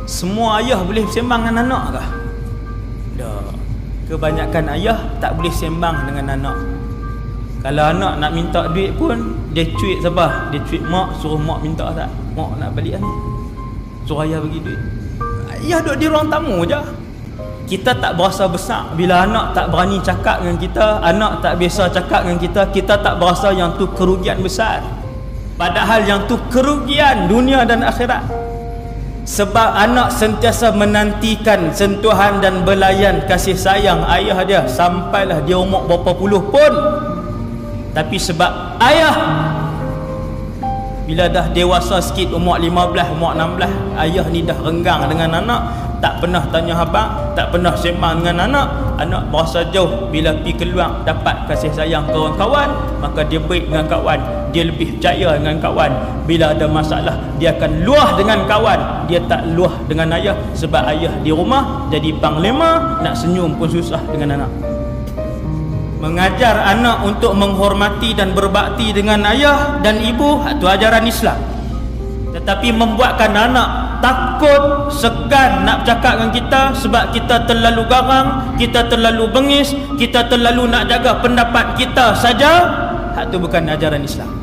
Semua ayah boleh sembang dengan anak kah? Tak. Kebanyakan ayah tak boleh sembang dengan anak. Kalau anak nak minta duit pun, dia cuit sabar. Dia cuit mak, suruh mak minta tak. Mak nak balik ni, suruh ayah bagi duit. Ayah duduk di ruang tamu je. Kita tak berasa besar bila anak tak berani cakap dengan kita, anak tak biasa cakap dengan kita. Kita tak berasa yang tu kerugian besar, padahal yang tu kerugian dunia dan akhirat. Sebab anak sentiasa menantikan sentuhan dan belayan kasih sayang ayah dia sampailah dia umur berapa puluh pun. Tapi sebab ayah bila dah dewasa sikit, umur 15, umur 16, ayah ni dah renggang dengan anak, tak pernah tanya abang, tak pernah sembang dengan anak. Anak berasa jauh. Bila pergi keluar dapat kasih sayang kawan-kawan, maka dia baik dengan kawan, dia lebih percaya dengan kawan. Bila ada masalah, dia akan luah dengan kawan, dia tak luah dengan ayah. Sebab ayah di rumah jadi panglima, nak senyum pun susah dengan anak. Mengajar anak untuk menghormati dan berbakti dengan ayah dan ibu, itu ajaran Islam. Tetapi membuatkan anak takut, segan nak bercakap dengan kita sebab kita terlalu garang, kita terlalu bengis, kita terlalu nak jaga pendapat kita saja, itu bukan ajaran Islam.